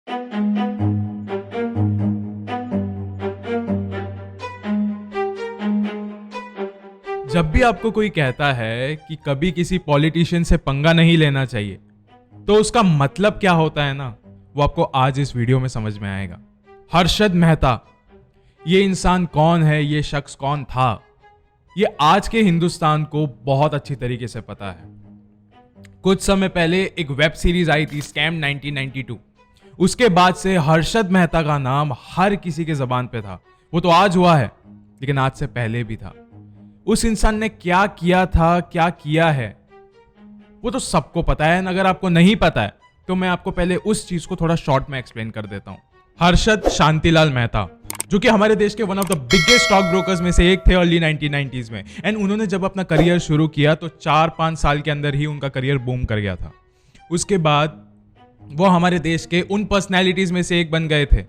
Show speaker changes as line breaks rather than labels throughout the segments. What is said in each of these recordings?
जब भी आपको कोई कहता है कि कभी किसी पॉलिटिशियन से पंगा नहीं लेना चाहिए, तो उसका मतलब क्या होता है ना, वो आपको आज इस वीडियो में समझ में आएगा। हर्षद मेहता, ये इंसान कौन है, ये शख्स कौन था, ये आज के हिंदुस्तान को बहुत अच्छी तरीके से पता है। कुछ समय पहले एक वेब सीरीज आई थी, स्कैम 1992। उसके बाद से हर्षद मेहता का नाम हर किसी के जबान पे था। वो तो आज हुआ है, लेकिन आज से पहले भी था। उस इंसान ने क्या किया था, क्या किया है, वो तो सबको पता है। अगर आपको नहीं पता है तो मैं आपको पहले उस चीज को थोड़ा शॉर्ट में एक्सप्लेन कर देता हूं। हर्षद शांतिलाल मेहता, जो कि हमारे देश के one of the biggest stock brokers में से एक थे अर्ली 1990s में। एंड उन्होंने जब अपना करियर शुरू किया तो 4-5 साल के अंदर ही उनका करियर बूम कर गया था। उसके बाद वो हमारे देश के उन पर्सनैलिटीज में से एक बन गए थे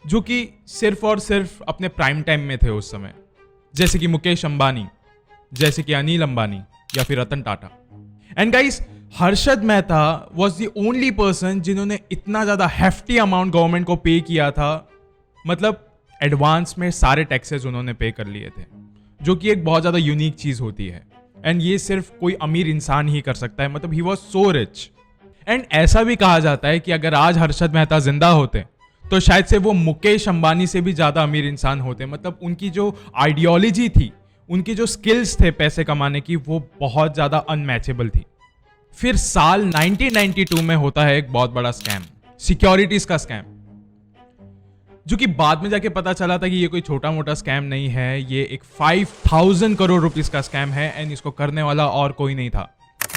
जो कि सिर्फ और सिर्फ अपने प्राइम टाइम में थे उस समय, जैसे कि मुकेश अंबानी, जैसे कि अनिल अंबानी या फिर Ratan Tata. And guys, Harshad Mehta was the only person जिन्होंने इतना ज्यादा हेफ्टी अमाउंट गवर्नमेंट को पे किया था। मतलब एडवांस में सारे टैक्सेस उन्होंने पे कर लिए थे, जो कि एक बहुत ज्यादा यूनिक चीज होती है। एंड ये सिर्फ कोई अमीर इंसान ही कर सकता है। मतलब he was so rich. And ऐसा भी कहा जाता है कि अगर आज हर्षद मेहता जिंदा होते तो शायद से वो मुकेश अंबानी से भी ज्यादा अमीर इंसान होते। मतलब उनकी जो आइडियोलॉजी थी, उनकी जो स्किल्स थे पैसे कमाने की, वो बहुत ज्यादा अनमैचेबल थी। फिर साल 1992 में होता है एक बहुत बड़ा स्कैम, सिक्योरिटीज का स्कैम, जो कि बाद में जाके पता चला था कि ये कोई छोटा मोटा स्कैम नहीं है, ये एक 5000 करोड़ रुपीस का स्कैम है। एंड इसको करने वाला और कोई नहीं था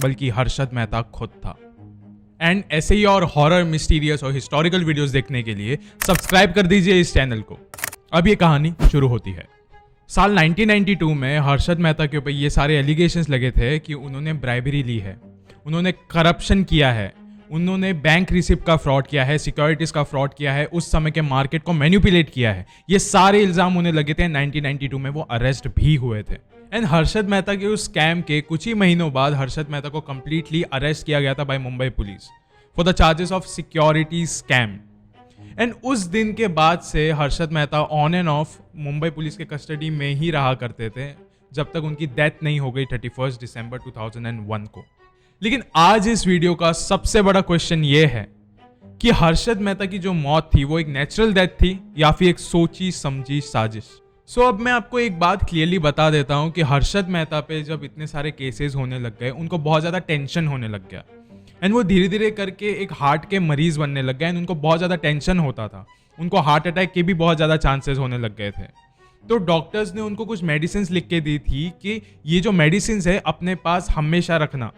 बल्कि हर्षद मेहता खुद था। एंड ऐसे ही और हॉरर, मिस्टीरियस और हिस्टोरिकल वीडियोस देखने के लिए सब्सक्राइब कर दीजिए इस चैनल को। अब ये कहानी शुरू होती है। साल 1992 में हर्षद मेहता के ऊपर ये सारे एलिगेशंस लगे थे कि उन्होंने ब्राइबरी ली है, उन्होंने करप्शन किया है, उन्होंने बैंक रिसिप्ट का फ्रॉड किया है, सिक्योरिटीज का फ्रॉड किया है, उस समय के मार्केट को मैनिपुलेट किया है। ये सारे इल्जाम उन्हें लगे थे। 1992 में वो अरेस्ट भी हुए थे। एंड हर्षद मेहता के उस स्कैम के कुछ ही महीनों बाद हर्षद मेहता को कंप्लीटली अरेस्ट किया गया था by Mumbai police for the charges of security scam. And उस दिन के बाद से Harshad Mehta on and off Mumbai police के कस्टडी में ही रहा करते थे, जब तक उनकी डेथ नहीं हो गई 31 दिसंबर 2001 को। लेकिन आज इस वीडियो का सबसे बड़ा क्वेश्चन ये है कि हर्षद मेहता की जो मौत थी वो एक नेचुरल डेथ थी या फिर एक सोची समझी साजिश। सो अब मैं आपको एक बात क्लियरली बता देता हूं कि हर्षद मेहता पे जब इतने सारे केसेस होने लग गए, उनको बहुत ज़्यादा टेंशन होने लग गया। एंड वो धीरे धीरे करके एक हार्ट के मरीज बनने लग गए। एंड उनको बहुत ज़्यादा टेंशन होता था, उनको हार्ट अटैक के भी बहुत ज़्यादा चांसेस होने लग गए थे। तो डॉक्टर्स ने उनको कुछ मेडिसिन लिख के दी थी कि ये जो मेडिसिन है अपने पास हमेशा रखना।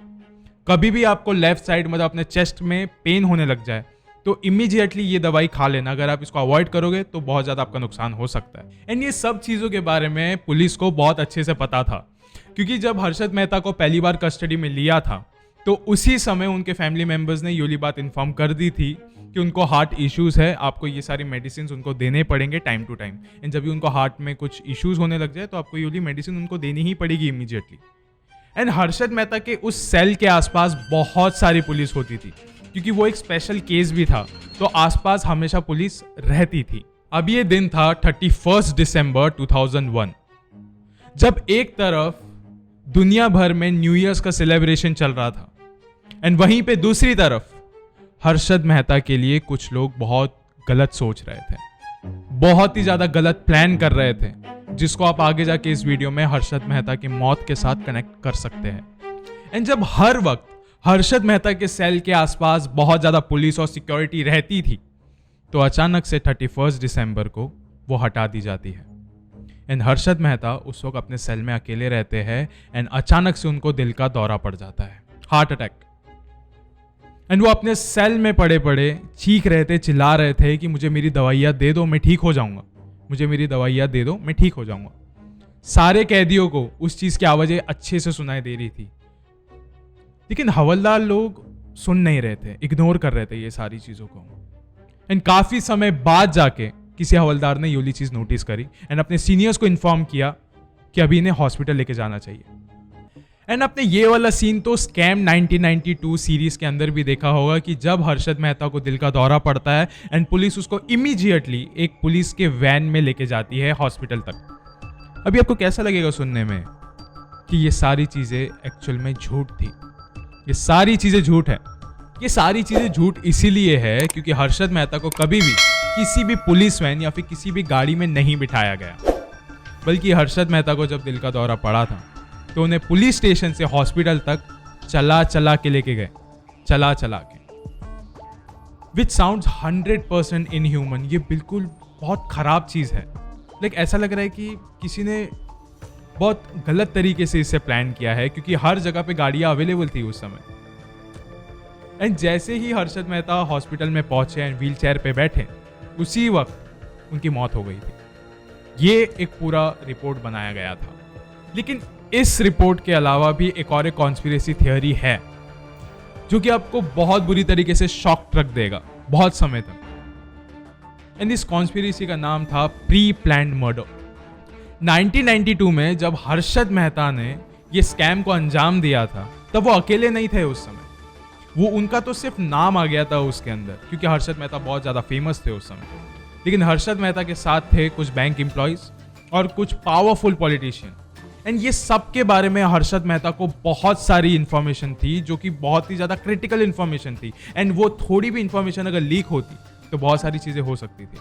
कभी भी आपको लेफ्ट साइड मतलब अपने चेस्ट में पेन होने लग जाए तो इमीडिएटली ये दवाई खा लेना। अगर आप इसको अवॉइड करोगे तो बहुत ज़्यादा आपका नुकसान हो सकता है। एंड ये सब चीज़ों के बारे में पुलिस को बहुत अच्छे से पता था, क्योंकि जब हर्षद मेहता को पहली बार कस्टडी में लिया था तो उसी समय उनके फैमिली मेंबर्स ने ये बात इन्फॉर्म कर दी थी कि उनको हार्ट इश्यूज है, आपको ये सारी मेडिसिन उनको देने पड़ेंगे टाइम टू टाइम। एंड जब भी उनको हार्ट में कुछ इश्यूज होने लग जाए तो आपको ये मेडिसिन उनको देनी ही पड़ेगी इमीडिएटली। एंड हर्षद मेहता के उस सेल के आसपास बहुत सारी पुलिस होती थी, क्योंकि वो एक स्पेशल केस भी था, तो आसपास हमेशा पुलिस रहती थी। अब ये दिन था 31 दिसंबर 2001, जब एक तरफ दुनिया भर में न्यू ईयर्स का सेलिब्रेशन चल रहा था, एंड वहीं पे दूसरी तरफ हर्षद मेहता के लिए कुछ लोग बहुत गलत सोच रहे थे, बहुत ही ज्यादा गलत प्लान कर रहे थे, जिसको आप आगे जाके इस वीडियो में हर्षद मेहता की मौत के साथ कनेक्ट कर सकते हैं। एंड जब हर वक्त हर्षद मेहता के सेल के आसपास बहुत ज्यादा पुलिस और सिक्योरिटी रहती थी, तो अचानक से 31 दिसंबर को वो हटा दी जाती है। एंड हर्षद मेहता उस वक्त अपने सेल में अकेले रहते हैं। एंड अचानक से उनको दिल का दौरा पड़ जाता है, हार्ट अटैक। एंड वो अपने सेल में पड़े पड़े चीख रहे थे, चिल्ला रहे थे कि मुझे मेरी दवाइयाँ दे दो, मैं ठीक हो जाऊंगा, मुझे मेरी दवाइयाँ दे दो, मैं ठीक हो जाऊंगा। सारे कैदियों को उस चीज की आवाजें अच्छे से सुनाई दे रही थी, लेकिन हवलदार लोग सुन नहीं रहे थे, इग्नोर कर रहे थे ये सारी चीजों को। एंड काफी समय बाद जाके किसी हवलदार ने ये चीज नोटिस करी एंड अपने सीनियर्स को इन्फॉर्म किया कि अभी इन्हें हॉस्पिटल लेके जाना चाहिए। एंड आपने ये वाला सीन तो स्कैम 1992 सीरीज के अंदर भी देखा होगा कि जब हर्षद मेहता को दिल का दौरा पड़ता है एंड पुलिस उसको इमीडिएटली एक पुलिस के वैन में लेके जाती है हॉस्पिटल तक। अभी आपको कैसा लगेगा सुनने में कि ये सारी चीजें एक्चुअल में झूठ थी? ये सारी चीजें झूठ है। ये सारी चीजें झूठ इसीलिए है क्योंकि हर्षद मेहता को कभी भी किसी भी पुलिस वैन या फिर किसी भी गाड़ी में नहीं बिठाया गया, बल्कि हर्षद मेहता को जब दिल का दौरा पड़ा था तो उन्हें पुलिस स्टेशन से हॉस्पिटल तक चला चला के लेके गए, चला चला के, विच साउंड्स 100% इनह्यूमन। ये बिल्कुल बहुत खराब चीज़ है। लाइक ऐसा लग रहा है कि किसी ने बहुत गलत तरीके से इसे प्लान किया है क्योंकि हर जगह पे गाड़ियाँ अवेलेबल थी उस समय। एंड जैसे ही हर्षद मेहता हॉस्पिटल में पहुंचे एंड व्हील चेयर पे बैठे, उसी वक्त उनकी मौत हो गई थी। ये एक पूरा रिपोर्ट बनाया गया था। लेकिन इस रिपोर्ट के अलावा भी एक और कॉन्स्पिरेसी थियरी है जो कि आपको बहुत बुरी तरीके से शॉक रख देगा बहुत समय तक। एंड इस कॉन्स्पिरेसी का नाम था प्री प्लान्ड मर्डर। 1992 में जब हर्षद मेहता ने ये स्कैम को अंजाम दिया था तब वो अकेले नहीं थे उस समय। वो उनका तो सिर्फ नाम आ गया था उसके अंदर क्योंकि हर्षद मेहता बहुत ज़्यादा फेमस थे उस समय। लेकिन हर्षद मेहता के साथ थे कुछ बैंक एम्प्लॉयज और कुछ पावरफुल पॉलिटिशियन। एंड ये सब के बारे में हर्षद मेहता को बहुत सारी इंफॉर्मेशन थी जो कि बहुत ही ज़्यादा क्रिटिकल इंफॉर्मेशन थी। एंड वो थोड़ी भी इंफॉर्मेशन अगर लीक होती तो बहुत सारी चीज़ें हो सकती थी।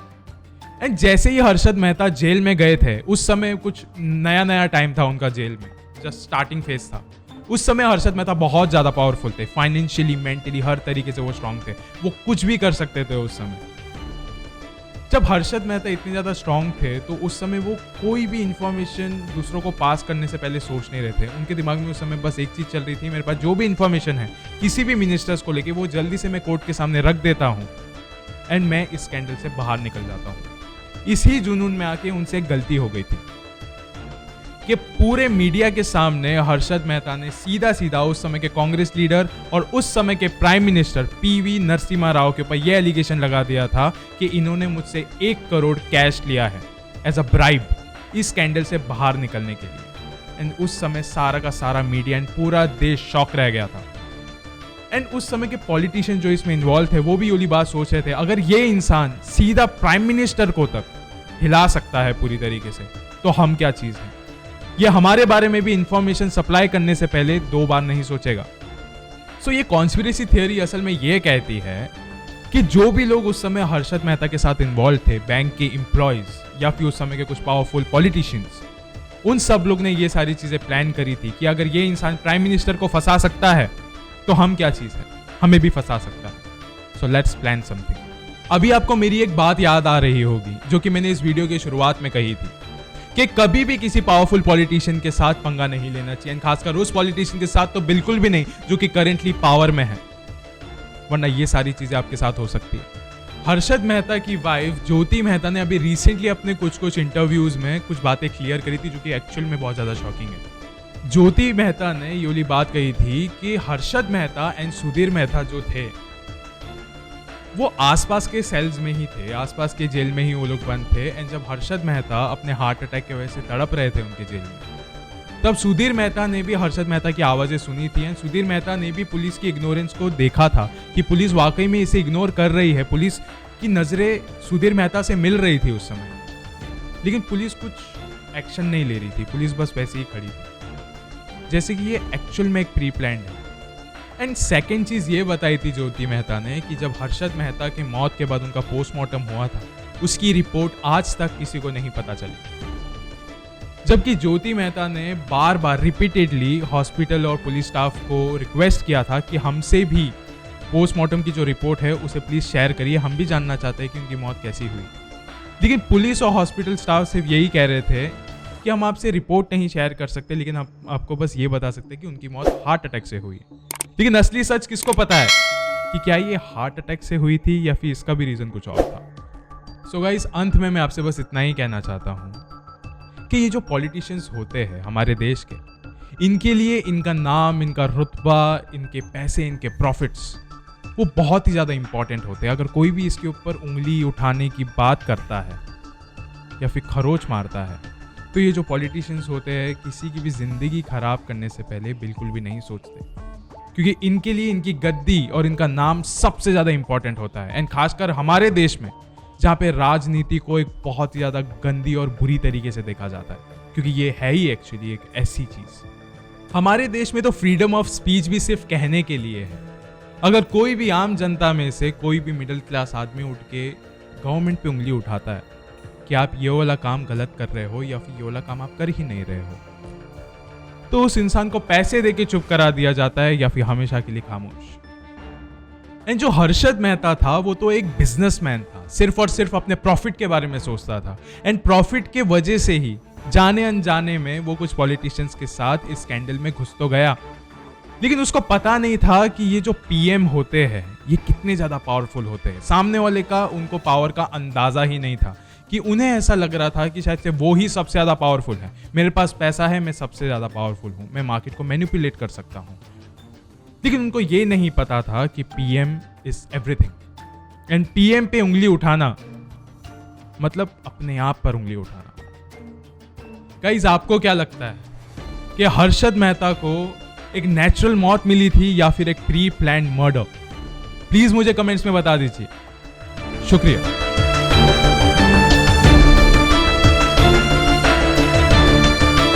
एंड जैसे ही हर्षद मेहता जेल में गए थे, उस समय कुछ नया नया टाइम था उनका जेल में, जस्ट स्टार्टिंग फेज था। उस समय हर्षद मेहता बहुत ज़्यादा पावरफुल थे, फाइनेंशियली, मेंटली, हर तरीके से वो स्ट्रांग थे। वो कुछ भी कर सकते थे उस समय। जब हर्षद मेहता इतने ज़्यादा स्ट्रांग थे तो उस समय वो कोई भी इंफॉर्मेशन दूसरों को पास करने से पहले सोच नहीं रहे थे। उनके दिमाग में उस समय बस एक चीज़ चल रही थी, मेरे पास जो भी इंफॉर्मेशन है किसी भी मिनिस्टर्स को लेके वो जल्दी से मैं कोर्ट के सामने रख देता हूँ एंड मैं इस स्कैंडल से बाहर निकल जाता हूँ। इसी जुनून में आके उनसे एक गलती हो गई थी कि पूरे मीडिया के सामने हर्षद मेहता ने सीधा सीधा उस समय के कांग्रेस लीडर और उस समय के prime minister PV Narasimha Rao के ऊपर यह एलिगेशन लगा दिया था कि इन्होंने मुझसे 1 करोड़ कैश लिया है एज अ ब्राइब इस स्कैंडल से बाहर निकलने के लिए। एंड उस समय सारा का सारा मीडिया एंड पूरा देश शॉक रह गया था। एंड उस समय के पॉलिटिशियन जो इसमें इन्वॉल्व थे वो भी यही बात सोच रहे थे, अगर ये इंसान सीधा प्राइम मिनिस्टर को तक हिला सकता है पूरी तरीके से तो हम क्या चीज़ है। ये हमारे बारे में भी इंफॉर्मेशन सप्लाई करने से पहले 2 बार नहीं सोचेगा। सो ये कॉन्स्पिरेसी थियरी असल में ये कहती है कि जो भी लोग उस समय हर्षद मेहता के साथ इन्वॉल्व थे, बैंक के एम्प्लॉयज या फिर उस समय के कुछ पावरफुल पॉलिटिशियंस, उन सब लोग ने ये सारी चीजें प्लान करी थी कि अगर ये इंसान प्राइम मिनिस्टर को फंसा सकता है तो हम क्या चीज है, हमें भी फंसा सकता है। So let's plan something. अभी आपको मेरी एक बात याद आ रही होगी जो कि मैंने इस वीडियो की शुरुआत में कही थी कि कभी भी किसी पावरफुल पॉलिटिशियन के साथ पंगा नहीं लेना चाहिए, खासकर उस पॉलिटिशियन के साथ तो बिल्कुल भी नहीं जो कि करेंटली पावर में है, वरना ये सारी चीजें आपके साथ हो सकती है। हर्षद मेहता की वाइफ ज्योति मेहता ने अभी रिसेंटली अपने कुछ इंटरव्यूज में कुछ बातें क्लियर करी थी जो कि एक्चुअल में बहुत ज्यादा शॉकिंग है। ज्योति मेहता ने ये वाली बात कही थी कि हर्षद मेहता एंड सुधीर मेहता जो थे वो आसपास के सेल्स में ही थे, आसपास के जेल में ही वो लोग बंद थे। एंड जब हर्षद मेहता अपने हार्ट अटैक की वजह से तड़प रहे थे उनके जेल में, तब सुधीर मेहता ने भी हर्षद मेहता की आवाज़ें सुनी थी। एंड सुधीर मेहता ने भी पुलिस की इग्नोरेंस को देखा था कि पुलिस वाकई में इसे इग्नोर कर रही है। पुलिस की नज़रें सुधीर मेहता से मिल रही थी उस समय, लेकिन पुलिस कुछ एक्शन नहीं ले रही थी। पुलिस बस वैसे ही खड़ी थी जैसे कि ये एक्चुअल में एक प्री प्लान्ड है। एंड सेकेंड चीज़ ये बताई थी ज्योति मेहता ने कि जब हर्षद मेहता की मौत के बाद उनका पोस्टमार्टम हुआ था, उसकी रिपोर्ट आज तक किसी को नहीं पता चली। जबकि ज्योति मेहता ने बार बार रिपीटेडली हॉस्पिटल और पुलिस स्टाफ को रिक्वेस्ट किया था कि हमसे भी पोस्टमार्टम की जो रिपोर्ट है उसे प्लीज़ शेयर करिए, हम भी जानना चाहते हैं कि उनकी मौत कैसी हुई। लेकिन पुलिस और हॉस्पिटल स्टाफ सिर्फ यही कह रहे थे कि हम आपसे रिपोर्ट नहीं शेयर कर सकते, लेकिन हम आपको बस ये बता सकते हैं कि उनकी मौत हार्ट अटैक से हुई। लेकिन असली सच किसको पता है कि क्या ये हार्ट अटैक से हुई थी या फिर इसका भी रीज़न कुछ और था। सो गाइस, अंत में मैं आपसे बस इतना ही कहना चाहता हूँ कि ये जो पॉलिटिशियंस होते हैं हमारे देश के, इनके लिए इनका नाम, इनका रुतबा, इनके पैसे, इनके प्रॉफिट्स वो बहुत ही ज़्यादा इंपॉर्टेंट होते हैं। अगर कोई भी इसके ऊपर उंगली उठाने की बात करता है या फिर खरोच मारता है तो ये जो पॉलिटिशियंस होते हैं किसी की भी ज़िंदगी खराब करने से पहले बिल्कुल भी नहीं सोचते, क्योंकि इनके लिए इनकी गद्दी और इनका नाम सबसे ज़्यादा इंपॉर्टेंट होता है। एंड खासकर हमारे देश में, जहाँ पे राजनीति को एक बहुत ही ज़्यादा गंदी और बुरी तरीके से देखा जाता है, क्योंकि ये है ही एक्चुअली एक ऐसी चीज़। हमारे देश में तो फ्रीडम ऑफ स्पीच भी सिर्फ कहने के लिए है। अगर कोई भी आम जनता में से कोई भी मिडिल क्लास आदमी उठ के गवर्नमेंट पे उंगली उठाता है कि आप ये वाला काम गलत कर रहे हो या फिर ये वाला काम आप कर ही नहीं रहे हो, तो उस इंसान को पैसे देके चुप करा दिया जाता है या फिर हमेशा के लिए खामोश। एंड जो हर्षद मेहता था वो तो एक बिजनेसमैन था, सिर्फ और सिर्फ अपने प्रॉफिट के बारे में सोचता था। एंड प्रॉफिट के वजह से ही जाने अनजाने में वो कुछ पॉलिटिशियंस के साथ इस स्कैंडल में घुस तो गया, लेकिन उसको पता नहीं था कि ये जो पीएम होते हैं ये कितने ज्यादा पावरफुल होते हैं। सामने वाले का उनको पावर का अंदाजा ही नहीं था, कि उन्हें ऐसा लग रहा था कि शायद से वो ही सबसे ज्यादा पावरफुल है, मेरे पास पैसा है, मैं सबसे ज्यादा पावरफुल हूं, मैं मार्केट को मैनिपुलेट कर सकता हूं। लेकिन उनको ये नहीं पता था कि PM is everything. And PM पे उंगली उठाना मतलब अपने आप पर उंगली उठाना। गाइस, आपको क्या लगता है कि हर्षद मेहता को एक नेचुरल मौत मिली थी या फिर एक प्री प्लान्ड मर्डर? प्लीज मुझे कमेंट्स में बता दीजिए। शुक्रिया।